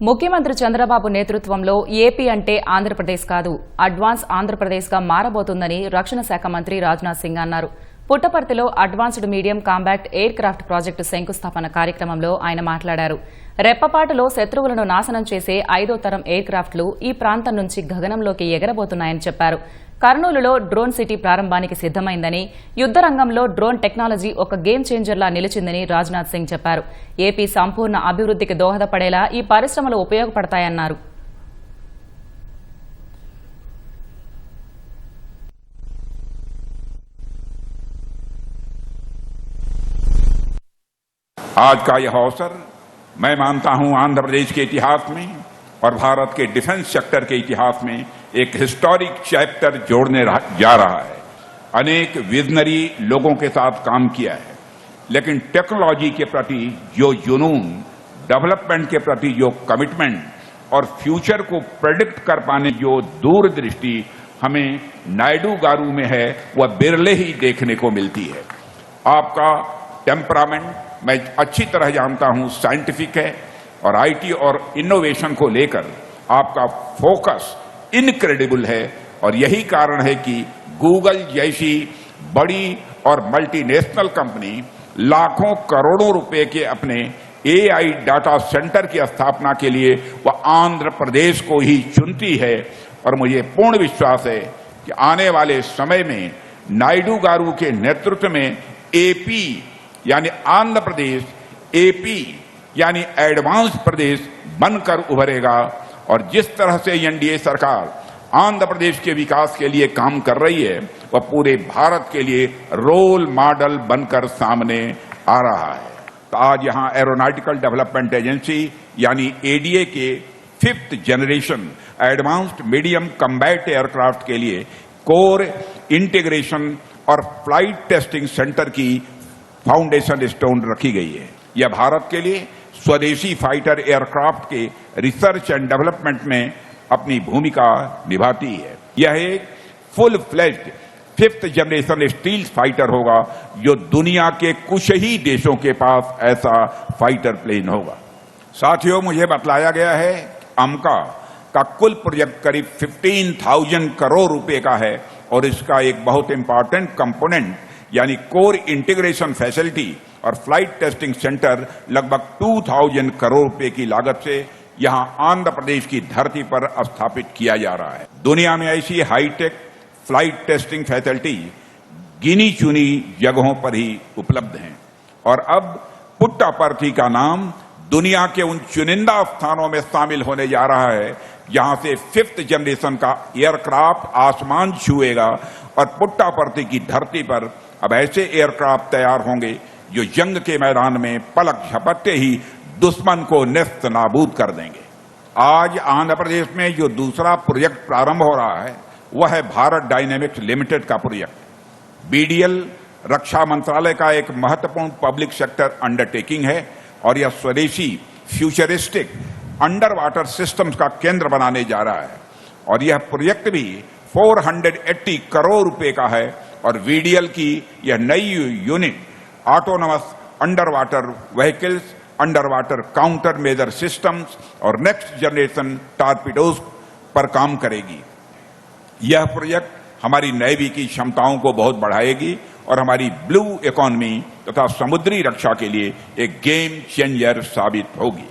ముఖ్యమంత్రి చంద్రబాబు నేతృత్వంలో ఏపీ అంటే ఆంధ్రప్రదేశ్ కాదు, అడ్వాన్స్ ఆంధ్రప్రదేశ్ గా మారబోతుందని రక్షణ శాఖ మంత్రి రాజ్నాథ్ సింగ్ అన్నారు. పుట్టపర్తిలో advanced medium combat aircraft project శంకుస్థాపన కార్యక్రమంలో ఆయన మాట్లాడారు. రెప్పపాటులో శత్రువులను నాశనం చేసే 5వ తరం ఎయిర్ క్రాఫ్ట్లు ఈ ప్రాంతం నుంచి గగనంలోకి ఎగరబోతున్నాయని చెప్పారు. కర్నూలులో డ్రోన్ సిటీ ప్రారంభానికి సిద్దమైందని, యుద్ద రంగంలో డ్రోన్ టెక్నాలజీ ఒక గేమ్ చేంజర్లా నిలిచిందని రాజ్నాథ్ సింగ్ చెప్పారు. ఏపీ సంపూర్ణ అభివృద్ధికి దోహదపడేలా ఈ పరిశ్రమలు ఉపయోగపడతాయన్నారు. आज का यह अवसर मैं मानता हूं आंध्र प्रदेश के इतिहास में और भारत के डिफेंस सेक्टर के इतिहास में एक हिस्टोरिक चैप्टर जोड़ने जा रहा है। अनेक विजनरी लोगों के साथ काम किया है, लेकिन टेक्नोलॉजी के प्रति जो जुनून, डेवलपमेंट के प्रति जो कमिटमेंट और फ्यूचर को प्रेडिक्ट कर पाने जो दूरदृष्टि हमें नायडू गारू में है, वह बिरले ही देखने को मिलती है। आपका टेम्परामेंट मैं अच्छी तरह जानता हूं साइंटिफिक है और आईटी और इनोवेशन को लेकर आपका फोकस इनक्रेडिबल है, और यही कारण है कि गूगल जैसी बड़ी और मल्टीनेशनल कंपनी लाखों करोड़ों रुपए के अपने एआई डाटा सेंटर की स्थापना के लिए वह आंध्र प्रदेश को ही चुनती है। और मुझे पूर्ण विश्वास है कि आने वाले समय में नायडू गारू के नेतृत्व में एपी यानी आंध्र प्रदेश एपी यानी एडवांस प्रदेश बनकर उभरेगा। और जिस तरह से एनडीए सरकार आंध्र प्रदेश के विकास के लिए काम कर रही है, वह पूरे भारत के लिए रोल मॉडल बनकर सामने आ रहा है। तो आज यहां एरोनॉटिकल डेवलपमेंट एजेंसी यानी एडीए के 5th generation advanced medium combat aircraft के लिए कोर इंटीग्रेशन और फ्लाइट टेस्टिंग सेंटर की फाउंडेशन स्टोन रखी गई है। यह भारत के लिए स्वदेशी फाइटर एयरक्राफ्ट के रिसर्च एंड डेवलपमेंट में अपनी भूमिका निभाती है। यह एक full fledged 5th generation steel fighter होगा, जो दुनिया के कुछ ही देशों के पास ऐसा फाइटर प्लेन होगा। साथियों, मुझे बतलाया गया है अमका का कुल प्रोजेक्ट करीब 15,000 करोड़ रुपए का है, और इसका एक बहुत इंपॉर्टेंट कंपोनेंट यानी कोर इंटीग्रेशन फैसिलिटी और फ्लाइट टेस्टिंग सेंटर लगभग 2,000 करोड़ रुपए की लागत से यहां आंध्र प्रदेश की धरती पर स्थापित किया जा रहा है। दुनिया में ऐसी हाईटेक फ्लाइट टेस्टिंग फैसिलिटी गिनी चुनी जगहों पर ही उपलब्ध हैं, और अब पुट्टापर्थी का नाम दुनिया के उन चुनिंदा स्थानों में शामिल होने जा रहा है जहां से 5th जनरेशन का एयरक्राफ्ट आसमान छुएगा। और पुट्टापर्थी की धरती पर अब ऐसे एयरक्राफ्ट तैयार होंगे जो जंग के मैदान में पलक झपकते ही दुश्मन को नेस्त नाबूद कर देंगे। आज आंध्र प्रदेश में जो दूसरा प्रोजेक्ट प्रारंभ हो रहा है, वह है भारत डायनेमिक्स लिमिटेड का प्रोजेक्ट। बीडीएल रक्षा मंत्रालय का एक महत्वपूर्ण पब्लिक सेक्टर अंडरटेकिंग है, और यह स्वदेशी फ्यूचरिस्टिक अंडर वाटर सिस्टम्स का केंद्र बनाने जा रहा है। और यह प्रोजेक्ट भी 480 करोड़ रुपए का है, और वीडीएल की यह नई unit autonomous under water vehicles, under water counter measure systems और नेक्स्ट जनरेशन टॉर्पीडोज पर काम करेगी। यह प्रोजेक्ट हमारी नेवी की क्षमताओं को बहुत बढ़ाएगी और हमारी ब्लू इकोनॉमी तथा समुद्री रक्षा के लिए एक गेम चेंजर साबित होगी।